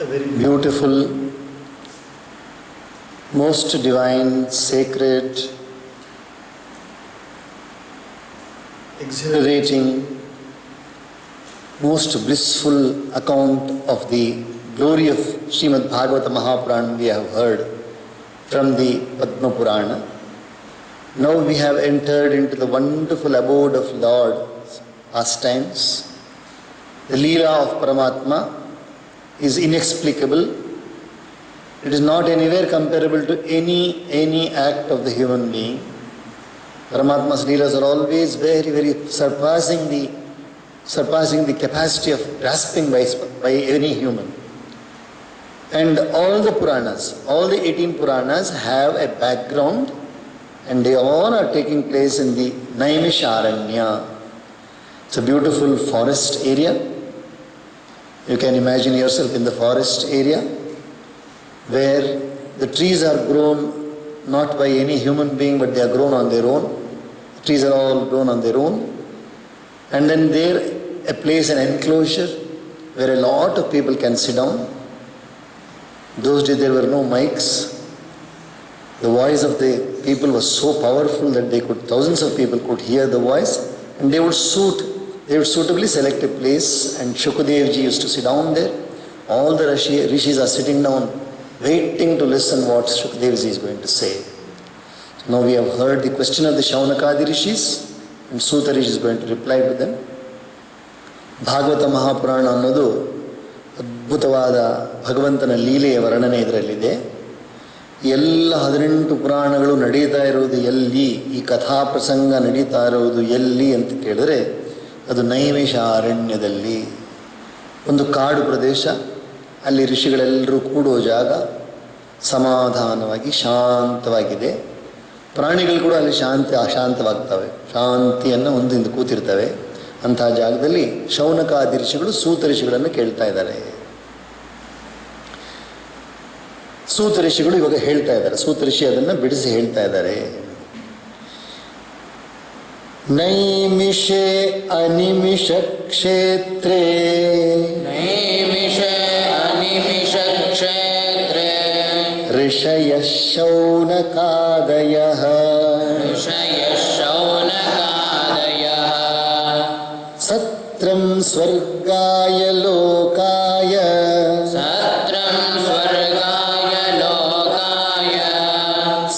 a very beautiful, most divine, sacred, exhilarating, most blissful account of the glory of Srimad Bhagavata Mahapurana we have heard from the Padma Purana. Now we have entered into the wonderful abode of Lord's pastimes. The Leela of Paramatma is inexplicable. It is not anywhere comparable to any act of the human being. Paramatma's Leelas are always very, very surpassing the capacity of grasping by any human. And all the Puranas, all the 18 Puranas have a background, and they all are taking place in the Naimisharanya. It's a beautiful forest area. You can imagine yourself in the forest area where the trees are grown not by any human being, but they are grown on their own. The trees are all grown on their own. And then there a place, an enclosure where a lot of people can sit down. Those days there were no mics. The voice of the people was so powerful that thousands of people could hear the voice, and they would suitably select a place, and Shukadevji used to sit down there. All the rishis are sitting down, waiting to listen what Shukadevji is going to say. So now we have heard the question of the Shaunakadi rishis, and Suta Rishi is going to reply to them. Bhagavata Mahapurana ಅನ್ನೋದು ಅದ್ಭುತವಾದ ಭಗವಂತನ ಲೀಲೆಯ ವರ್ಣನೆ ಇದರಲ್ಲಿದೆ. ಎಲ್ಲ 18 ಪುರಾಣಗಳು ನಡೀತಾ ಇರುವುದು ಎಲ್ಲಿ, ಈ ಕಥಾ ಪ್ರಸಂಗ ನಡೀತಾ ಇರುವುದು ಎಲ್ಲಿ ಅಂತ ಕೇಳಿದ್ರೆ ಅದು ನೈಮಿಷಾರಣ್ಯದಲ್ಲಿ. ಒಂದು ಕಾಡು ಪ್ರದೇಶ, ಅಲ್ಲಿ ಋಷಿಗಳೆಲ್ಲರೂ ಕೂಡೋ ಜಾಗ, ಸಮಾಧಾನವಾಗಿ ಶಾಂತವಾಗಿದೆ. ಪ್ರಾಣಿಗಳು ಕೂಡ ಅಲ್ಲಿ ಶಾಂತವಾಗ್ತವೆ, ಶಾಂತಿಯನ್ನು ಹೊಂದಿದ್ದು ಕೂತಿರ್ತವೆ. ಅಂತಹ ಜಾಗದಲ್ಲಿ ಶೌನಕಾದಿ ಋಷಿಗಳು ಸೂತ ಋಷಿಗಳನ್ನು ಕೇಳ್ತಾ ಇದ್ದಾರೆ. ಸೂತ ಋಷಿಗಳು ಇವಾಗ ಹೇಳ್ತಾ ಇದ್ದಾರೆ, ಸೂತ ಋಷಿ ಅದನ್ನು ಬಿಡಿಸಿ ಹೇಳ್ತಾ ಇದ್ದಾರೆ. ನೈಮಿಷೆ ಅನಿಮಿಷ ಕ್ಷೇತ್ರೇ ಋಷಯ ಶೌನಕಾದಯಃ ಸತ್ರಂ ಸ್ವರ್ಗಾಯ ಲೋಕಾಯ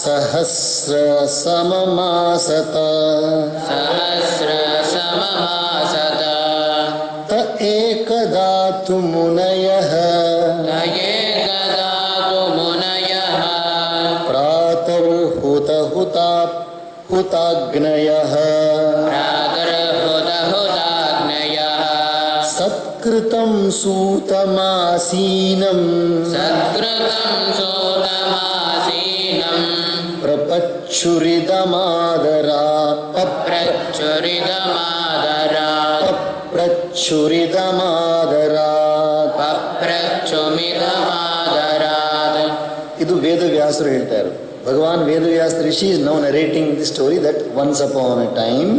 ಸಹಸ್ರ ಸಮಮಾಸತ ತ ಏಕದಾತು ಮುನಯಃ ಹುತಾಗ್ನಯಃ ಸತ್ಕೃತಂ ಸೂತಮಾಸೀನಂ ಇದು ವೇದವ್ಯಾಸರು ಹೇಳ್ತಾ ಇರೋದು. Bhagavan Vedavyas Rishi is now narrating the story that once upon a time,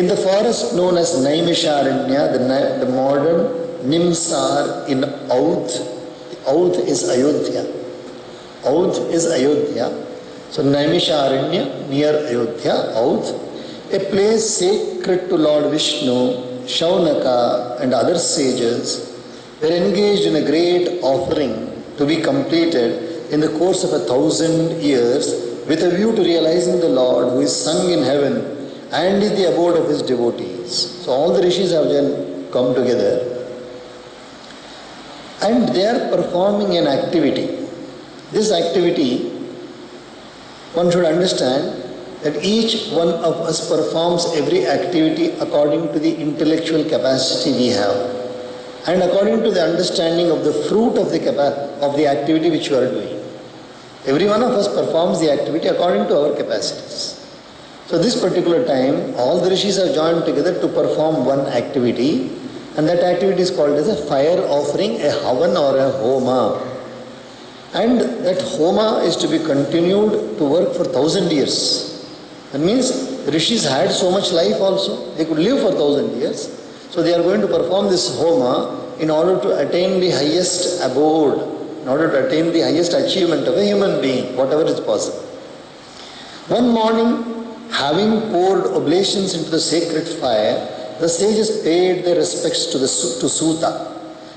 in the forest known as Naimisharanya, the modern Nimsar in Audh. Audh is Ayodhya. Audh is Ayodhya. So Naimisharanya, near Ayodhya, Audh, a place sacred to Lord Vishnu, Shaunaka and other sages were engaged in a great offering to be completed in the course of 1,000 years with a view to realizing the Lord who is sung in heaven and is the abode of his devotees. So all the rishis have then come together and they are performing an activity. This activity, one should understand that each one of us performs every activity according to the intellectual capacity we have and according to the understanding of the fruit of the activity which you are doing. Every one of us performs the activity according to our capacities. So this particular time, all the rishis are joined together to perform one activity, and that activity is called as a fire offering, a havan or a homa. And that homa is to be continued to work for 1,000 years. That means the rishis had so much life also, they could live for 1,000 years. So they are going to perform this homa in order to attain the highest abode, in order to attain the highest achievement of a human being, whatever is possible. One morning, having poured oblations into the sacred fire, the sages paid their respects to Suta.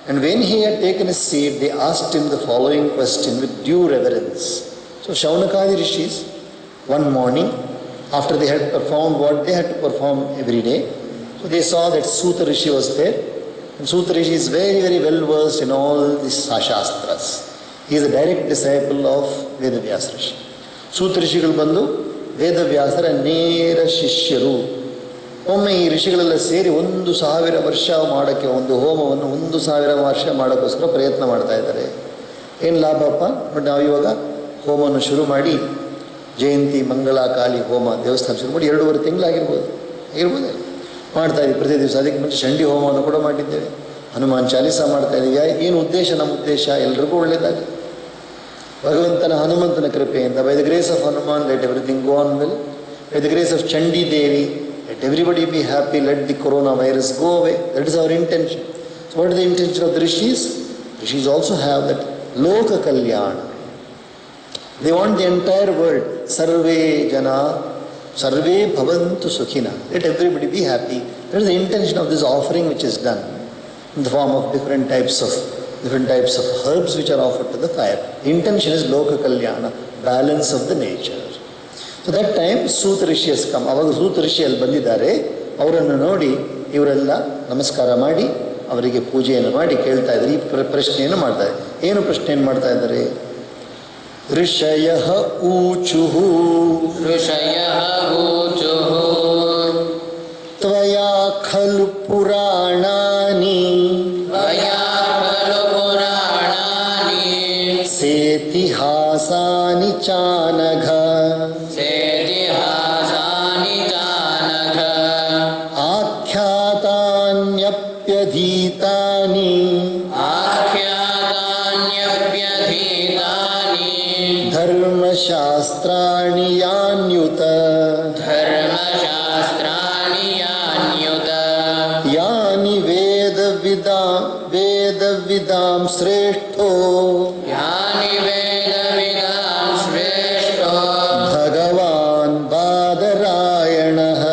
And when he had taken his seat, they asked him the following question with due reverence. So Shaunakadi rishis, one morning, after they had performed what they had to perform every day, so they saw that Suta Rishi was there. And Suta Rishi is very, very well versed in all the shastras. He is a direct disciple of Vedavyasa Rishi. Suta Rishigal ಬಂದು ವೇದವ್ಯಾಸರ ನೇರ ಶಿಷ್ಯರು. ಒಮ್ಮೆ ಈ ಋಷಿಗಳೆಲ್ಲ ಸೇರಿ 1,000 ವರ್ಷ ಮಾಡೋಕ್ಕೆ, ಒಂದು ಹೋಮವನ್ನು 1,000 ವರ್ಷ ಮಾಡೋಕ್ಕೋಸ್ಕರ ಪ್ರಯತ್ನ ಮಾಡ್ತಾ ಇದ್ದಾರೆ. ಏನು ಲಾಭಪ್ಪ? ಬಟ್ ನಾವು ಇವಾಗ ಹೋಮವನ್ನು ಶುರು ಮಾಡಿ ಜಯಂತಿ ಮಂಗಳ ಕಾಳಿ ಹೋಮ ದೇವಸ್ಥಾನ ಶುರು ಮಾಡಿ 2.5 ತಿಂಗಳಾಗಿರ್ಬೋದು ಮಾಡ್ತಾ ಇದ್ದೀವಿ ಪ್ರತಿ ದಿವಸ. ಅದಕ್ಕೆ ಮುಂಚೆ ಚಂಡಿ ಹೋಮವನ್ನು ಕೂಡ ಮಾಡಿದ್ದೇವೆ, ಹನುಮಾನ್ ಚಾಲೀಸ ಮಾಡ್ತಾ ಇದ್ದೀವಿ. ಏನು ಉದ್ದೇಶ? ನಮ್ಮ ಉದ್ದೇಶ ಎಲ್ರಿಗೂ ಒಳ್ಳೆಯದಾಗಲಿ, ಭಗವಂತನ ಹನುಮಂತನ ಕೃಪೆಯಿಂದ. By the grace of Hanuman let everything go on well. By the grace of Chandi Devi let everybody be happy, let the coronavirus go away. That is our intention. So what is the intention of the rishis? Rishis also have that loka kalyana. They want the entire world, sarve jana, sarve bhavantu sukhina. Let everybody be happy. That is the intention of this offering which is done in the form of different types of herbs which are offered to the fire. The intention is loka kalyana, balance of the nature. So that time Suta Rishi has come. ಅವಾಗ ಸೂತ ಋಷಿ ಅಲ್ಲಿ ಬಂದಿದ್ದಾರೆ. ಅವರನ್ನು ನೋಡಿ ಇವರೆಲ್ಲ ನಮಸ್ಕಾರ ಮಾಡಿ ಅವರಿಗೆ ಪೂಜೆಯನ್ನು ಮಾಡಿ ಕೇಳ್ತಾ ಇದ್ದಾರೆ. ಈ ಪ್ರಶ್ನೆಯನ್ನು ಮಾಡ್ತಾ ಇದ್ದಾರೆ. ಏನು ಪ್ರಶ್ನೆಯನ್ನು ಮಾಡ್ತಾ ಇದ್ದಾರೆ? ಋಷಯಃ ಊಚುಃ ತ್ವಯಾ ಖಲು ಪುರಾಣಾನಿ ಸೇತಿಹಾಸಾನಿ ಚಾನಘ ಆಖ್ಯಾತಾನ್ಯಪ್ಯಧೀತಾನಿ ಧರ್ಮಶಾಸ್ತ್ರಾಣಿ ಯಾನ್ಯುತ ಯಾನಿ ವೇದವಿದಾಂ ಶ್ರೇಷ್ಠೋ ಭಗವಾನ್ ಬಾದರಾಯಣಃ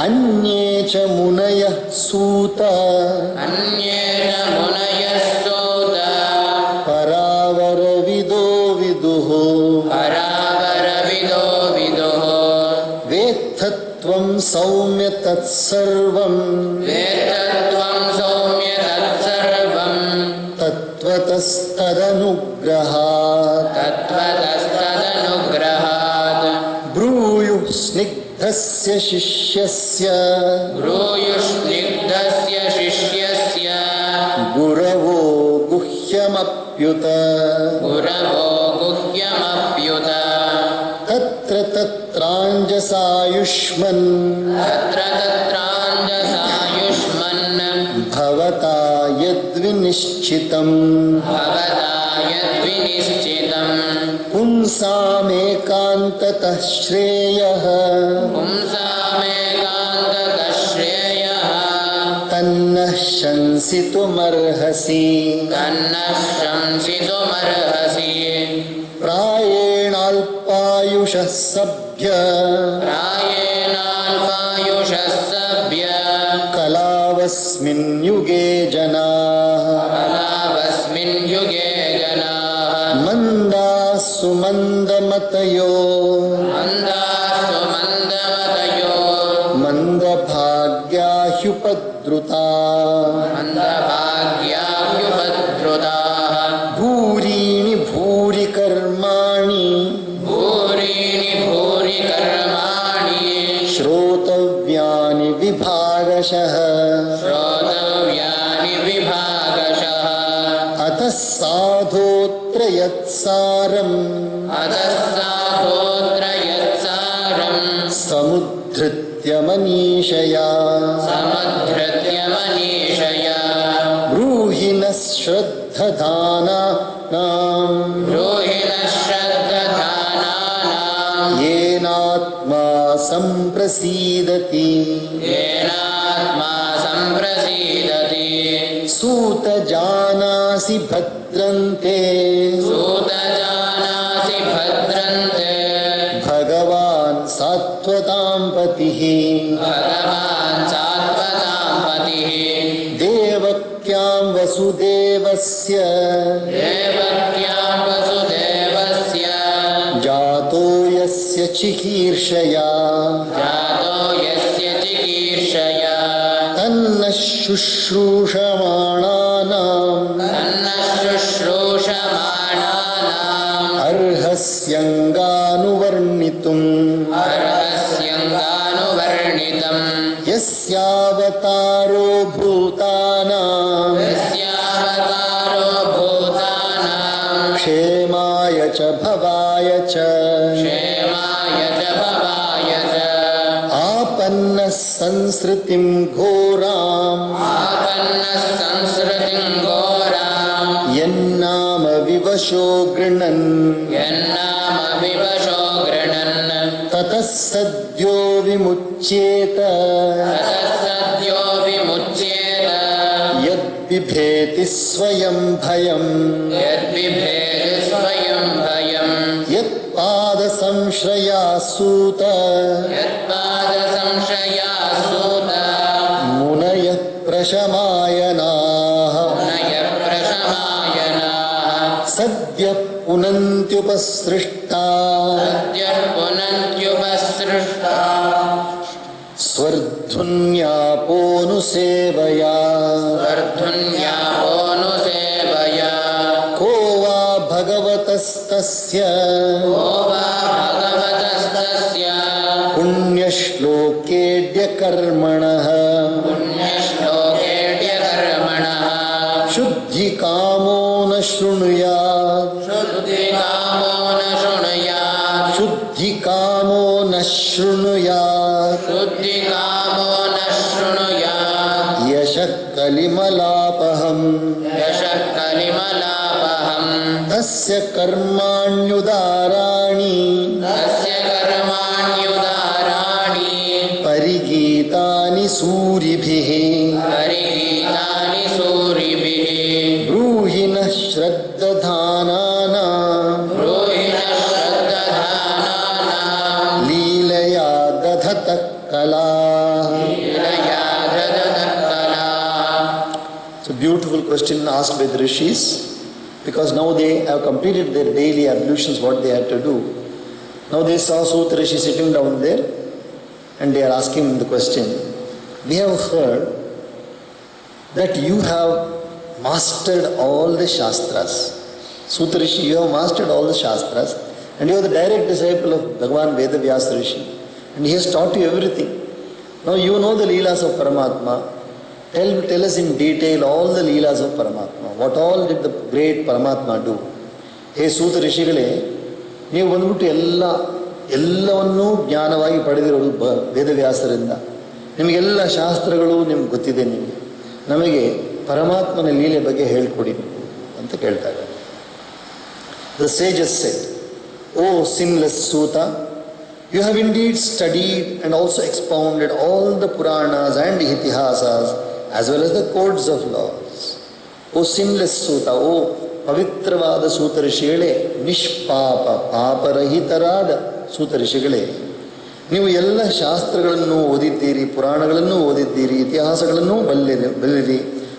ಅನ್ಯೇ ಚ ಮುನಯಃ ಸೂತ ಪರಾವರವಿದೋ ವಿದುಃ ವೇತ್ತತ್ವಂ ಸೌಮ್ಯ ತತ್ಸರ್ವಂ ತತ್ವತಸ್ತದನುಗ್ರಹಾತ್ ಬ್ರೂಯುಃ ಸ್ನಿಗ್ಧಸ್ಯ ಶಿಷ್ಯಸ್ಯ ಗುರವೋ ಗುಹ್ಯಮಪ್ಯುತ ತತ್ರ ತತ್ರಾಂಜಸಾಯುಷ್ಮನ್ ಭವತಾ ಯದ್ವಿನಿಶ್ಚಿತಂ ಪುಂಸಾಮೇಕಾಂತತಃ ಶ್ರೇಯಃ ತನ್ನಃ ಶಂಸಿತುಮರ್ಹಸಿ ಪ್ರಾಯೇಣಾಲ್ಪಾಯುಷಃ ಸಭ್ಯ ಕಲಾವಸ್ಮಿನ್ ಯುಗೇ ಜನಾಃ ಮಂದಾಸ್ಸು ಮಂದಮತಯೋ ಮಂದಭಾಗ್ಯಾಹ್ಯುಪದ್ರುತಾಃ ಭೂರೀಣಿ ಭೂರಿ ಕರ್ಮಾಣಿ ಶ್ರೋತವ್ಯಾನಿ ವಿಭಾಗಶಃ ಅತಃ ಸಾಧೋತ್ರ ಯತ್ಸಾರಂ ಸಮುದ್ಧೃತ್ಯ ಮನೀಷಯಾ ಬ್ರೂಹಿ ನಃ ಶ್ರದ್ಧಧಾನಾನಾಂ ಯೇನಾಂ येनात्मा सम्प्रसीदति येनात्मा सम्प्रसीदति सूत जानासि भद्रन्ते सूत जानासि भद्रन्ते भगवान् सात्वतां पतिः भगवान् सात्वतां पतिः देवक्यां वसुदेवस्य देवक्यां वसुदेवस्य जातो यस्य चिकीर्षया जातो यस्य चिकीर्षया तन्न शुश्रूषमाणानाम् तन्नः शुश्रूषमाणानाम् अर्हस्यङ्गानुवर्णितुम् अर्हस्यङ्गानुवर्णितम् यस्यावतारो भूतानां यस्यावतारो भूतानां क्षेमाय च भवाय च क्षेमाय च भवाय च आपन्नः संसृतिं घोराम् आपन्नः संसृतिं घोरां यन्नाम विवशो गृह्णन् यन्नाम विवशो गृह्णन् ततः सद्यो विमुच्येत ततः सद्यो विमुच्येत यद्बिभेति स्वयं भयम् यद्बिभेति स्वयं भयम् यत्पादसंश्रयासूत यत्पादसंशयासूत मुनयः प्रशमायनाः नयः प्रशमायनाः सद्यः पुनन्त्युपसृष्टा सद्यः पुनन्त्युपसृष्टा स्वर्धुन्यापोऽनुसेवया वर्धुन्यापोऽनुसेवया को वा भगवतस्तस्य को वा भगवतस्तस्य पुण्यश्लोकेऽद्यकर्मणः पुण्यश्लोकेऽद्यकर्मणः शुद्धिकामो न शृणुयात् शुद्धिकामो न शृणुयात् शुद्धिकामो न शृणुयात् शुद्धिकामो न शृणुयात् यशः कलिमलापहम् यशः कलिमलापहम् तस्य कर्माण्युदाराणि तस्य कर्माण्युदाराणि परिगीतानि सूरिभिः परिगीतानि सूरिभिः ब्रूहि नः श्रद्दधानानाम् ब्रूहिणः श्रद्दधानानां लीलया दधतः कलाः. लीलया ददतः कलाः. It's a beautiful question asked by the rishis, because now they have completed their daily ablutions, what they had to do. Now they saw Suta Rishi sitting down there and they are asking him the question. We have heard that you have mastered all the Shastras. Suta Rishi, you have mastered all the Shastras and you are the direct disciple of Bhagavan Vedavyasa Rishi and he has taught you everything. Now you know the Leelas of Paramatma. Tell us in detail all the Leelas of Paramatma. What all did the great Paramatma do? Hey Suta Rishigale, ನೀವು ಬಂದ್ಬಿಟ್ಟು ಎಲ್ಲವನ್ನೂ ಜ್ಞಾನವಾಗಿ ಪಡೆದಿರೋದು ವೇದವ್ಯಾಸರಿಂದ. ನಿಮಗೆಲ್ಲ ಶಾಸ್ತ್ರಗಳು ನಿಮ್ಗೆ ಗೊತ್ತಿದೆ. ನಮಗೆ ಪರಮಾತ್ಮನ ಲೀಲೆ ಬಗ್ಗೆ ಹೇಳ್ಕೊಡಿ ಅಂತ ಕೇಳ್ತಾರೆ. The sages said, O sinless Suta, you have indeed studied and also expounded all the Puranas and Itihasas as well as the codes of laws. O sinless Suta, O ಪವಿತ್ರವಾದ ಸೂತ ಋಷಿಗಳೇ, ನಿಷ್ಪಾಪ ಪಾಪರಹಿತರಾದ ಸೂತ ಋಷಿಗಳೇ, ನೀವು ಎಲ್ಲ ಶಾಸ್ತ್ರಗಳನ್ನು ಓದಿದ್ದೀರಿ, ಪುರಾಣಗಳನ್ನು ಓದಿದ್ದೀರಿ, ಇತಿಹಾಸಗಳನ್ನು ಬಲ್ಲಿರಿ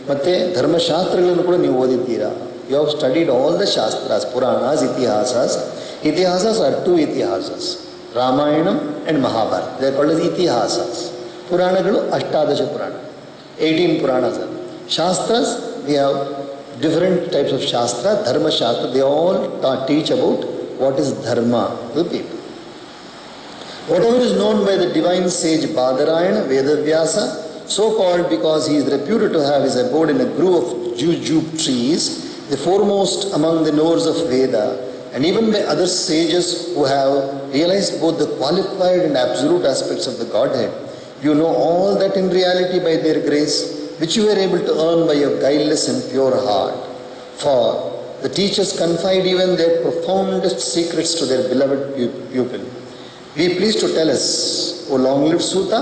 ಮತ್ತು ಧರ್ಮಶಾಸ್ತ್ರಗಳನ್ನು ಕೂಡ ನೀವು ಓದಿದ್ದೀರಾ. You have studied all the shastras, puranas, itihasas. Itihasas are two itihasas, Ramayanam and Mahabharata. They are called as itihasas. ಪುರಾಣಗಳು ಅಷ್ಟಾದಶ ಪುರಾಣ, 18 puranas. Shastras, we have different types of shastra, dharma shastra. They all teach about what is dharma to the people. Whatever is known by the divine sage Badarayana, Vedavyasa, so called because he is reputed to have his abode in a grove of jujube trees, the foremost among the knowers of Veda, and even by other sages who have realized both the qualified and absolute aspects of the Godhead, you know all that in reality by their grace, which you were able to earn by your guileless and pure heart. For the teachers confide even their profoundest secrets to their beloved pupil. Be pleased to tell us, O long-lived Suta,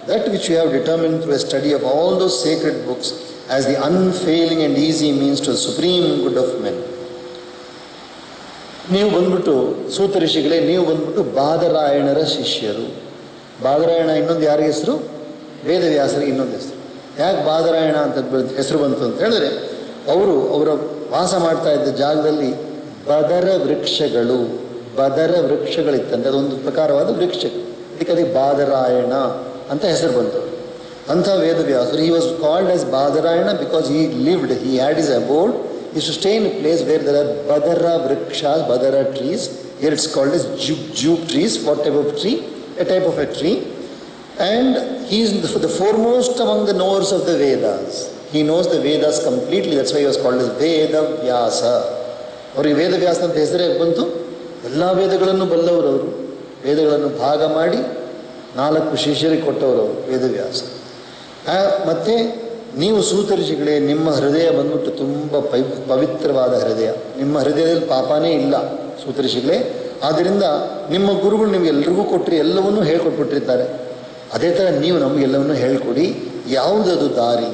that which you have determined through a study of all those sacred books as the unfailing and easy means to the supreme good of men. ನೀವು ಬಂದ್ಬಿಟ್ಟು ಸೂತ ಋಷಿಗಳೇ, ನೀವು ಬಂದ್ಬಿಟ್ಟು ಬಾದರಾಯಣರ ಶಿಷ್ಯರು. ಬಾದರಾಯಣ ಇನ್ನೊಂದು ಯಾರಿಗೆ ಹೆಸರು? ವೇದವ್ಯಾಸರಿಗೆ ಇನ್ನೊಂದು ಹೆಸರು. ಯಾಕೆ ಬಾದರಾಯಣ ಅಂತ ಹೆಸರು ಬಂತು ಅಂತ ಹೇಳಿದ್ರೆ, ಅವರ ವಾಸ ಮಾಡ್ತಾ ಇದ್ದ ಜಾಗದಲ್ಲಿ ಬದರ ವೃಕ್ಷಗಳಿತ್ತಂತೆ. ಅದೊಂದು ಪ್ರಕಾರವಾದ ವೃಕ್ಷ, ಅದಕ್ಕೆ ಬಾದರಾಯಣ ಅಂತ ಹೆಸರು ಬಂತು. ಅಂಥ ವೇದವ್ಯಾಸರು, he was called as Badarayana because he had his abode, he used to stay in a place where there are badara vrikshas, badara trees. Here it's called as jute trees. What type of tree? A type of a tree. And he is the foremost among the knowers of the Vedas. He knows the Vedas completely. That's why he was called as Vedavyasa. ಅವರಿಗೆ ವೇದವ್ಯಾಸ ಅಂತ ಹೆಸರೇ ಬಂತು. ಎಲ್ಲ ವೇದಗಳನ್ನು ಬಲ್ಲವರು ಅವರು. ವೇದಗಳನ್ನು ಭಾಗ ಮಾಡಿ 4 ಶಿಷ್ಯರಿಗೆ ಕೊಟ್ಟವರು ಅವರು ವೇದವ್ಯಾಸ. ಮತ್ತು ನೀವು ಸೂತ ಋಷಿಗಳೇ, ನಿಮ್ಮ ಹೃದಯ ಬಂದ್ಬಿಟ್ಟು ತುಂಬ ಪವಿತ್ರವಾದ ಹೃದಯ. ನಿಮ್ಮ ಹೃದಯದಲ್ಲಿ ಪಾಪನೇ ಇಲ್ಲ ಸೂತ ಋಷಿಗಳೇ. ಆದ್ದರಿಂದ ನಿಮ್ಮ ಗುರುಗಳು ನಿಮಗೆಲ್ಲರಿಗೂ ಕೊಟ್ಟರೆ ಎಲ್ಲವನ್ನೂ ಹೇಳ್ಕೊಟ್ಬಿಟ್ಟಿರ್ತಾರೆ. ಅದೇ ಥರ ನೀವು ನಮಗೆಲ್ಲವನ್ನೂ ಹೇಳ್ಕೊಡಿ. ಯಾವುದದು ದಾರಿ?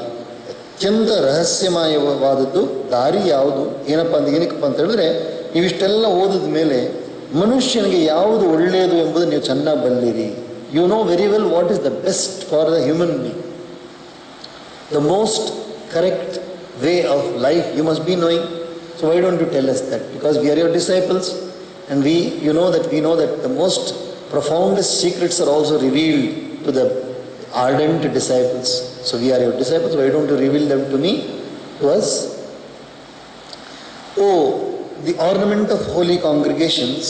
ಅತ್ಯಂತ ರಹಸ್ಯಮಯವಾದದ್ದು ದಾರಿ ಯಾವುದು? ಏನಕ್ಕಪ್ಪ ಅಂತ ಹೇಳಿದ್ರೆ, ನೀವಿಷ್ಟೆಲ್ಲ ಓದಿದ ಮೇಲೆ ಮನುಷ್ಯನಿಗೆ ಯಾವುದು ಒಳ್ಳೆಯದು ಎಂಬುದು ನೀವು ಚೆನ್ನಾಗಿ ಬಲ್ಲಿರಿ. You know very well what is the best for the human being. The most correct way of life you must be knowing. So why don't you tell us that? Because we are your disciples, and we know that the most profoundest secrets are also revealed to the ardent disciples. So we are your disciples. Why don't you reveal them to me, to us? Oh, the ornament of holy congregations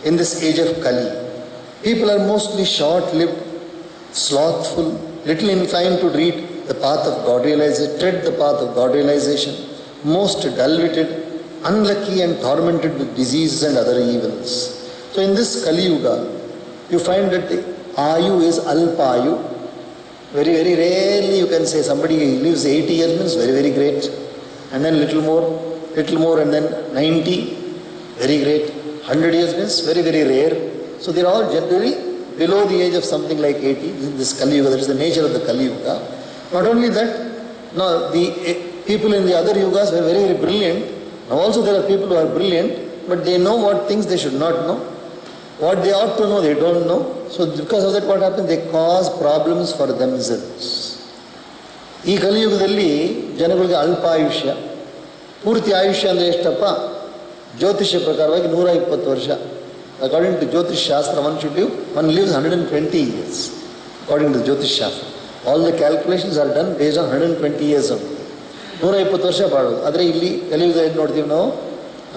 in this age of Kali. People are mostly short-lived, slothful, little inclined to tread the path of God realization, most dull-witted, unlucky and tormented with diseases and other evils. So in this Kali Yuga, you find that the Ayu is Alpayu. Very, very rarely you can say somebody lives 80 years means very, very great. And then little more, and then 90, very great. 100 years means very, very rare. So they are all generally below the age of something like 80. This Kali Yuga, that is the nature of the Kali Yuga. Not only that, now the people in the other yugas were very, very brilliant. Now also there are people who are brilliant, but they know what things they should not know. What they ought to know, they don't know. So because of that, what happens? They cause problems for themselves. ಈ ಕಲಿಯುಗದಲ್ಲಿ ಜನಗಳಿಗೆ ಅಲ್ಪ ಆಯುಷ್ಯ. ಪೂರ್ತಿ ಆಯುಷ್ಯ ಅಂದರೆ ಎಷ್ಟಪ್ಪ? ಜ್ಯೋತಿಷ್ಯ ಪ್ರಕಾರವಾಗಿ 120 ವರ್ಷ. According to Jyotish Shastra, one lives 120 years. According to Jyotish Shastra. All the calculations are done based on 120 years of 120 ವರ್ಷ ಬಾಳೋದು. ಆದರೆ ಇಲ್ಲಿ ಕಲಿಯುಗ ಏನು ನೋಡ್ತೀವಿ ನಾವು?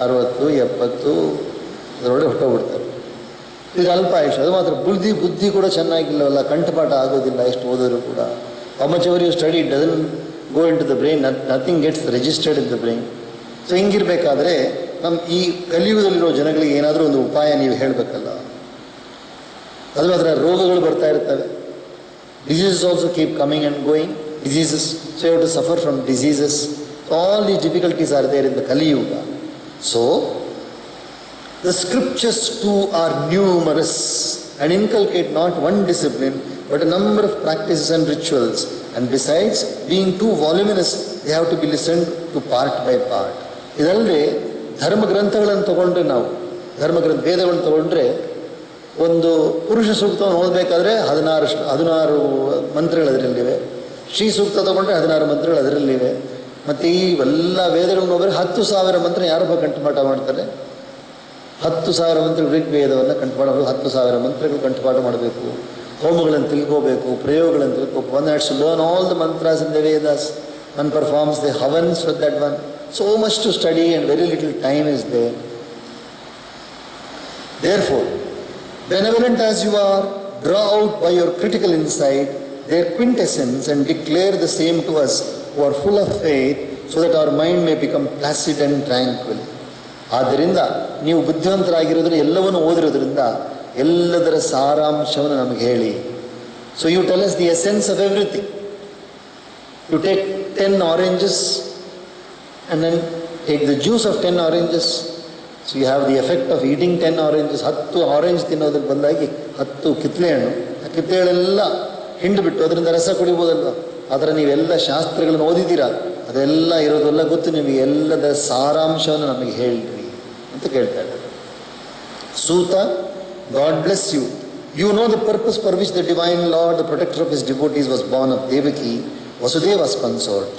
60, 70 ಅದರೊಳಗೆ ಹೊಟ್ಟೋಗ್ಬಿಡ್ತಾರೆ. ಇದು ಅಲ್ಪ ಆಯುಷ್ಯ. ಅದು ಮಾತ್ರ ಬುದ್ಧಿ ಕೂಡ ಚೆನ್ನಾಗಿಲ್ಲವಲ್ಲ, ಕಂಠಪಾಠ ಆಗೋದಿಲ್ಲ ಎಷ್ಟು ಓದೋರು ಕೂಡ. How much ever you study doesn't go into the brain, nothing gets registered in the brain. So ಹಿಂಗಿರಬೇಕಾದ್ರೆ ನಮ್ಮ ಈ ಕಲಿಯುಗದಲ್ಲಿರೋ ಜನಗಳಿಗೆ ಏನಾದರೂ ಒಂದು ಉಪಾಯ ನೀವು ಹೇಳಬೇಕಲ್ಲ. ಅದು ಮಾತ್ರ ರೋಗಗಳು ಬರ್ತಾ ಇರ್ತವೆ. Diseases also keep coming and going. Diseases. So you have to suffer from diseases. So all these difficulties are there in the Kali Yuga. So the scriptures too are numerous and inculcate not one discipline but a number of practices and rituals. And besides being too voluminous, they have to be listened to part by part. ಇದಲ್ಲದೆ ಧರ್ಮಗ್ರಂಥಗಳನ್ನು ತಗೊಂಡ್ರೆ ನಾವು ವೇದಗಳನ್ನು ತಗೊಂಡ್ರೆ ಒಂದು ಪುರುಷ ಸೂಕ್ತವನ್ನು ಓದಬೇಕಾದ್ರೆ 16 ಮಂತ್ರಗಳು ಅದರಲ್ಲಿವೆ. ಶ್ರೀ ಸೂಕ್ತ ತಗೊಂಡ್ರೆ 16 ಮಂತ್ರಗಳು ಅದರಲ್ಲಿವೆ. ಮತ್ತು ಈ ಎಲ್ಲ ವೇದಗಳನ್ನು ಹೋದರೆ 10,000 ಮಂತ್ರ ಯಾರೊಬ್ಬ ಕಂಠಪಾಠ ಮಾಡ್ತಾರೆ? 10,000 ಮಂತ್ರಗಳು ಋಗ್ವೇದವನ್ನು ಕಂಠಪಾಠ ಮಾಡಬೇಕು. 10,000 ಮಂತ್ರಗಳು ಕಂಠಪಾಠ ಮಾಡಬೇಕು. ಹೋಮಗಳನ್ನು ತಿಳ್ಕೋಬೇಕು, ಪ್ರಯೋಗಗಳನ್ನು ತಿಳ್ಕೋಬೇಕು. One has to learn all the mantras in the Vedas. One performs the havans with that one. So much to study and very little time is there. Therefore, benevolent as you are, draw out by your critical insight their quintessence and declare the same to us who are full of faith, so that our mind may become placid and tranquil. ಆದ್ದರಿಂದ ನೀವು ಬುದ್ಧಿವಂತರಾಗಿರೋದ್ರೆ, ಎಲ್ಲವನ್ನು ಓದಿರೋದ್ರಿಂದ ಎಲ್ಲದರ ಸಾರಾಂಶವನ್ನು ನಮಗೆ ಹೇಳಿ. So you tell us the essence of everything. You take 10 oranges and then take the juice of 10 oranges. So you have the effect of eating 10 oranges. 10 orange ತಿನ್ನೋದ್ರಲ್ಲಿ ಬಂದಾಗಿ 10 ಕಿತ್ತಳೆ ಹಣ್ಣು, ಆ ಕಿತ್ತಳೆ ಹಣ್ಣೆಲ್ಲ ಹಿಂಡ್ಬಿಟ್ಟು ಅದರಿಂದ ರಸ ಕುಡಿಬೋದಲ್ವ? ಆದರೆ ನೀವೆಲ್ಲ ಶಾಸ್ತ್ರಗಳನ್ನು ಓದಿದ್ದೀರಾ, ಅದೆಲ್ಲ ಇರೋದೆಲ್ಲ ಗೊತ್ತು ನಿಮಗೆ, ಎಲ್ಲದ ಸಾರಾಂಶವನ್ನು ನಮಗೆ ಹೇಳ್ರಿ ಅಂತ ಕೇಳ್ತಾ ಇದ್ದಾರೆ. ಸೂತ, God bless you. You know the purpose for which the divine Lord, the protector of his devotees, was born of Devaki, Vasudeva's consort.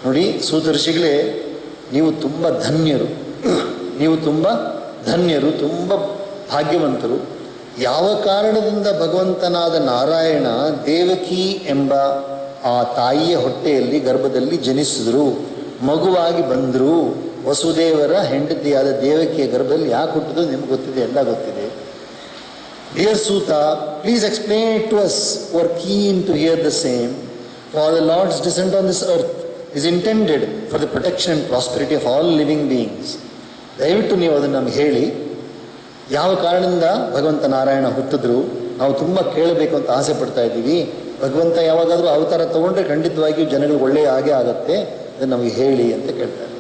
ನೋಡಿ ಸೂತ ಋಷಿಗಳೇ, ನೀವು ತುಂಬ ಧನ್ಯರು, ನೀವು ತುಂಬ ಧನ್ಯರು, ತುಂಬ ಭಾಗ್ಯವಂತರು. ಯಾವ ಕಾರಣದಿಂದ ಭಗವಂತನಾದ ನಾರಾಯಣ ದೇವಕಿ ಎಂಬ ಆ ತಾಯಿಯ ಹೊಟ್ಟೆಯಲ್ಲಿ ಗರ್ಭದಲ್ಲಿ ಜನಿಸಿದ್ರು, ಮಗುವಾಗಿ ಬಂದರು, ವಸುದೇವರ ಹೆಂಡತಿಯಾದ ದೇವಕಿಯ ಗರ್ಭದಲ್ಲಿ ಯಾಕೆ ಹುಟ್ಟಿದ್ರು ನಿಮ್ಗೆ ಗೊತ್ತಿದೆ, ಎಲ್ಲ ಗೊತ್ತಿದೆ. Dear Suta, please explain it to us who are keen to hear the same. For the Lord's descent on this earth is intended for the protection and prosperity of all living beings. ದಯವಿಟ್ಟು ನೀವು ಅದನ್ನು ನಮ್ಗೆ ಹೇಳಿ, ಯಾವ ಕಾರಣದಿಂದ ಭಗವಂತ ನಾರಾಯಣ ಹುಟ್ಟಿದ್ರು, ನಾವು ತುಂಬ ಕೇಳಬೇಕು ಅಂತ ಆಸೆ ಪಡ್ತಾ ಇದ್ದೀವಿ. ಭಗವಂತ ಯಾವಾಗಾದರೂ ಅವತಾರ ತಗೊಂಡ್ರೆ ಖಂಡಿತವಾಗಿಯೂ ಜನಗಳಿಗೆ ಒಳ್ಳೆಯ ಹಾಗೆ ಆಗತ್ತೆ, ಅದನ್ನು ನಮಗೆ ಹೇಳಿ ಅಂತ ಕೇಳ್ತಾರೆ.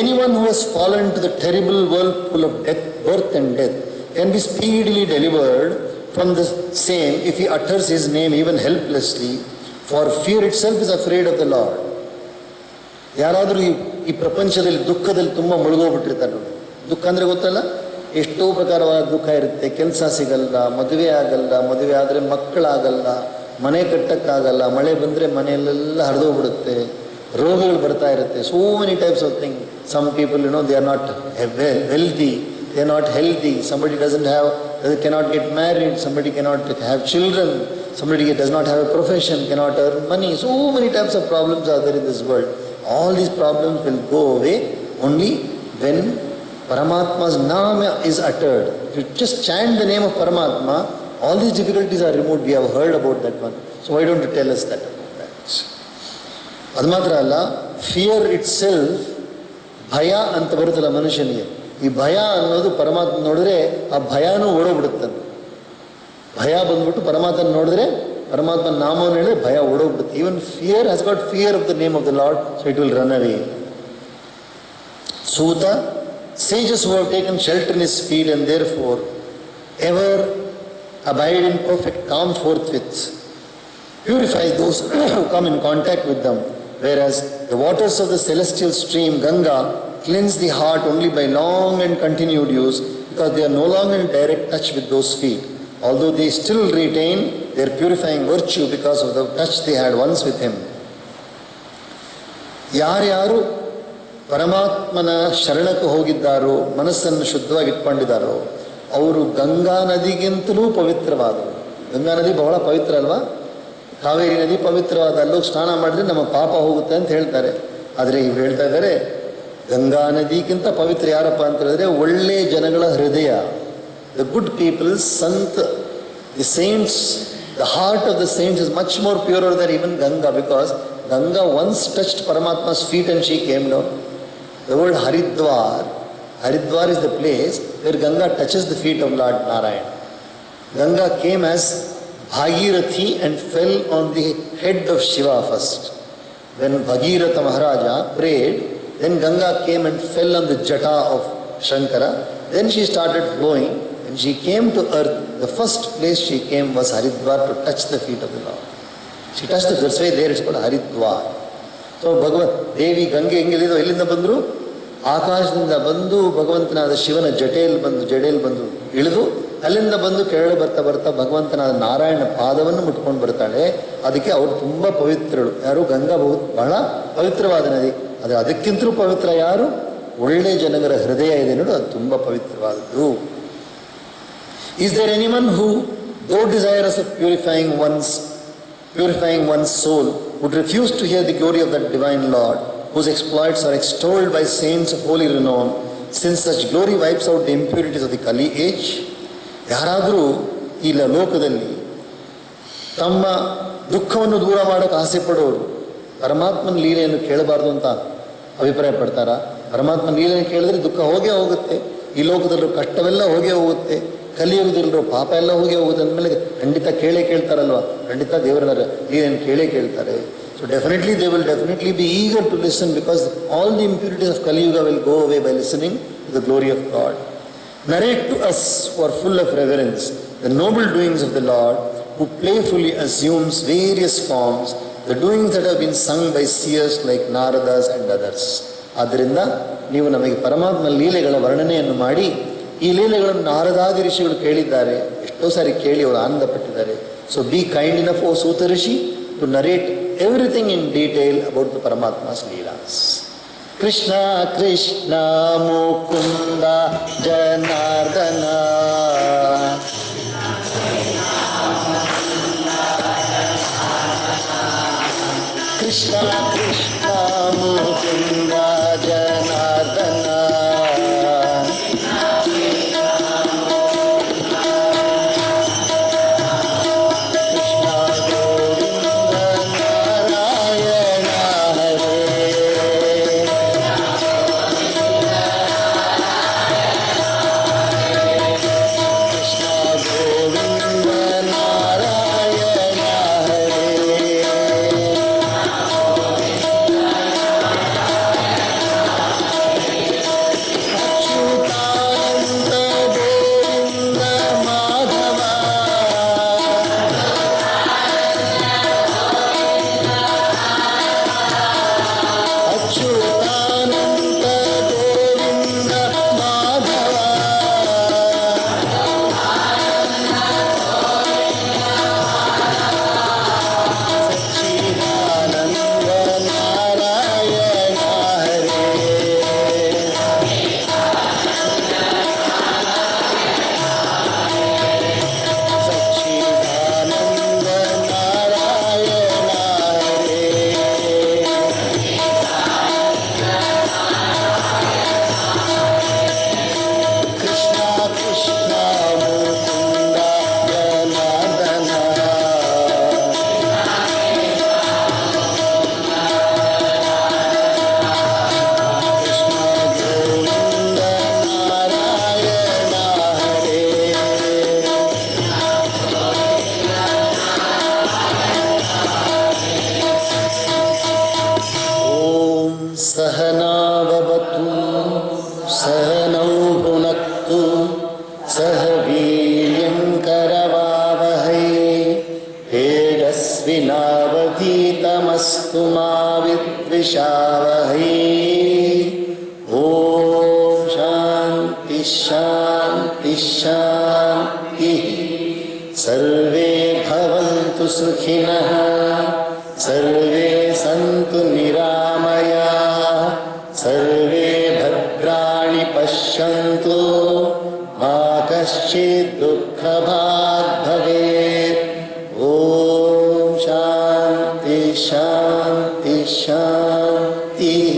Anyone who has fallen into the terrible whirlpool of death, birth and death can be speedily delivered from the same if he utters his name even helplessly, for fear itself is afraid of the Lord. ಯಾರಾದರೂ ಈ ಪ್ರಪಂಚದಲ್ಲಿ ದುಃಖದಲ್ಲಿ ತುಂಬ ಮುಳುಗೋಗ್ಬಿಟ್ಟಿರ್ತಾರೆ ನೋಡಿ. ದುಃಖ ಅಂದರೆ ಗೊತ್ತಲ್ಲ, ಎಷ್ಟೋ ಪ್ರಕಾರವಾದ ದುಃಖ ಇರುತ್ತೆ. ಕೆಲಸ ಸಿಗಲ್ಲ, ಮದುವೆ ಆಗಲ್ಲ, ಮದುವೆ ಆದರೆ ಮಕ್ಕಳಾಗಲ್ಲ, ಮನೆ ಕಟ್ಟಕ್ಕಾಗಲ್ಲ, ಮಳೆ ಬಂದರೆ ಮನೆಯಲ್ಲೆಲ್ಲ ಹರಿದೋಗ್ಬಿಡುತ್ತೆ, ರೋಗಗಳು ಬರ್ತಾ ಇರುತ್ತೆ. So many types of thing. Some people they are not wealthy, they are not healthy, somebody cannot get married, somebody cannot have children, somebody does not have a profession, cannot earn money. So many types of problems are there in this world. All these problems will go away only when Paramatma's Nama is uttered. If you just chant the name of Paramatma, all these difficulties are removed. We have heard about that one. So why don't you tell us that about that? ಅದು ಮಾತ್ರ ಅಲ್ಲ, fear it self, ಭಯ ಅಂತ ಬರುತ್ತಲ್ಲ ಮನುಷ್ಯನಿಗೆ, ಈ ಭಯ ಅನ್ನೋದು ಪರಮಾತ್ಮ ನೋಡಿದ್ರೆ ಆ ಭಯನೂ ಓಡೋಗ್ಬಿಡುತ್ತಂತೆ. ಭಯ ಬಂದ್ಬಿಟ್ಟು ಪರಮಾತ್ಮನ ನೋಡಿದ್ರೆ, ಪರಮಾತ್ಮನ ನಾಮವನ್ನು ಹೇಳಿದ್ರೆ ಭಯ ಓಡೋಗ್ಬಿಡುತ್ತೆ. Even fear has got fear of the name of the Lord, so it will run away. Suta, sages who have taken shelter in his feet and therefore ever abide in perfect calm forthwith, purify those who come in contact with them, whereas the waters of the celestial stream Ganga cleanse the heart only by long and continued use, because they are no longer in direct touch with those feet, although they still retain their purifying virtue because of the touch they had once with him. ಯಾರ್ಯಾರು ಪರಮಾತ್ಮನ ಶರಣಕ್ಕೆ ಹೋಗಿದ್ದಾರೋ, ಮನಸ್ಸನ್ನು ಶುದ್ಧವಾಗಿ ಇಟ್ಕೊಂಡಿದ್ದಾರೋ, ಅವರು ಗಂಗಾ ನದಿಗಿಂತಲೂ ಪವಿತ್ರವಾದರು. ಗಂಗಾ ನದಿ ಬಹಳ ಪವಿತ್ರ ಅಲ್ವಾ? ಕಾವೇರಿ ನದಿ ಪವಿತ್ರವಾದ, ಅಲ್ಲೋಗಿ ಸ್ನಾನ ಮಾಡಿದ್ರೆ ನಮ್ಮ ಪಾಪ ಹೋಗುತ್ತೆ ಅಂತ ಹೇಳ್ತಾರೆ. ಆದರೆ ಇವ್ರು ಹೇಳ್ತಾ ಇದ್ದಾರೆ, ಗಂಗಾ ನದಿಗಿಂತ ಪವಿತ್ರ ಯಾರಪ್ಪ ಅಂತ ಹೇಳಿದ್ರೆ ಒಳ್ಳೆ ಜನಗಳ ಹೃದಯ. The good peoples, sant, the saints, the heart of the saints is much more purer than even Ganga, because Ganga once touched Paramatma's feet and she came down. The word Haridwar, Haridwar is the place where Ganga touches the feet of Lord Narayana. Ganga came as Bhagirathi and fell on the head of Shiva first. When Bhagiratha Maharaja prayed, then Ganga came and fell on the jata of Shankara. Then she started flowing. When she came to earth, the first place she came was Haridwar to touch the feet of the Lord. She touched the, that's why there it's called Haridwar. So Devi Ganga ಹೆಂಗಿಳಿದು ಎಲ್ಲಿಂದ ಬಂದರು? ಆಕಾಶದಿಂದ ಬಂದು ಭಗವಂತನಾದ ಶಿವನ ಜಡೆಯಲ್ಲಿ ಬಂದು ಇಳಿದು ಅಲ್ಲಿಂದ ಬಂದು ಕೆಳಗೆ ಬರ್ತಾ ಬರ್ತಾ ಭಗವಂತನಾದ ನಾರಾಯಣ ಪಾದವನ್ನು ಮುಟ್ಕೊಂಡು ಬರ್ತಾಳೆ. ಅದಕ್ಕೆ ಅವರು ತುಂಬ ಪವಿತ್ರಳು. ಯಾರು? ಗಂಗಾ ಬಹಳ ಪವಿತ್ರವಾದ ನದಿ. ಆದರೆ ಅದಕ್ಕಿಂತಲೂ ಪವಿತ್ರ ಯಾರು? ಒಳ್ಳೆ ಜನಗಳ ಹೃದಯ ಇದೆ ನೋಡು, ಅದು ತುಂಬ ಪವಿತ್ರವಾದದ್ದು. ಈಸ್ ದೇರ್ ಎನಿವನ್ ಹೂ ದೋ ಡಿಸೈರಸ್ of purifying one's soul would refuse to hear the glory of that divine Lord, whose exploits are extolled by saints of holy renown, since such glory wipes out the impurities of the Kali age? ಯಾರಾದರೂ ಈ ಲೋಕದಲ್ಲಿ ತಮ್ಮ ದುಃಖವನ್ನು ದೂರ ಮಾಡೋಕ್ಕೆ ಆಸೆ ಪಡೋರು ಪರಮಾತ್ಮನ ಲೀಲೆಯನ್ನು ಕೇಳಬಾರ್ದು ಅಂತ ಅಭಿಪ್ರಾಯ ಪಡ್ತಾರಾ? ಪರಮಾತ್ಮನ ಲೀಲೆಯನ್ನು ಕೇಳಿದ್ರೆ ದುಃಖ ಹೋಗೇ ಹೋಗುತ್ತೆ, ಈ ಲೋಕದಲ್ಲೂ ಕಷ್ಟವೆಲ್ಲ ಹೋಗೇ ಹೋಗುತ್ತೆ, ಕಲಿಯುವುದಿಲ್ಲರೋ ಪಾಪ ಎಲ್ಲ ಹೋಗಿ ಹೋಗುತ್ತೆ ಅಂದಮೇಲೆ ಖಂಡಿತ ಕೇಳ್ತಾರಲ್ವ, ಖಂಡಿತ ದೇವರ ಲೀಲೆಯನ್ನು ಕೇಳ್ತಾರೆ. So definitely they will definitely be eager to listen, because all the impurities of Kaliyuga will go away by listening to the glory of God. narrate to us who are full of reverence the noble doings of the Lord, who playfully assumes various forms, the doings that have been sung by seers like Naradas and others. ಆದ್ದರಿಂದ ನೀವು ನಮಗೆ ಪರಮಾತ್ಮ ಲೀಲೆಗಳ ವರ್ಣನೆಯನ್ನು ಮಾಡಿ, ಈ ಲೀಲೆಗಳನ್ನು ನಾರದಾದಿ ಋಷಿಗಳು ಕೇಳಿದ್ದಾರೆ, ಎಷ್ಟೋ ಸಾರಿ ಕೇಳಿ ಅವರು ಆನಂದಪಟ್ಟಿದ್ದಾರೆ. So be kind enough O Suta Rishi to narrate everything in detail about the Paramatma's leelas. Krishna Krishna Mukunda Janardana, Krishna Krishna Mukunda Janardana, सहनावतु सहनौ भुनक्तु सह वीर्यङ्करवावहै तेजस्विनावधीतमस्तु मा विद्विषावहै। ॐ शान्ति शान्ति शान्तिः। सर्वे भवन्तु सुखिनः, सर्वे सन्तु निरामयाः, सर्वे भद्राणि पश्यन्तु, मा कश्चित् दुःखभाग् भवेत्। ॐ शान्ति शान्ति शान्तिः।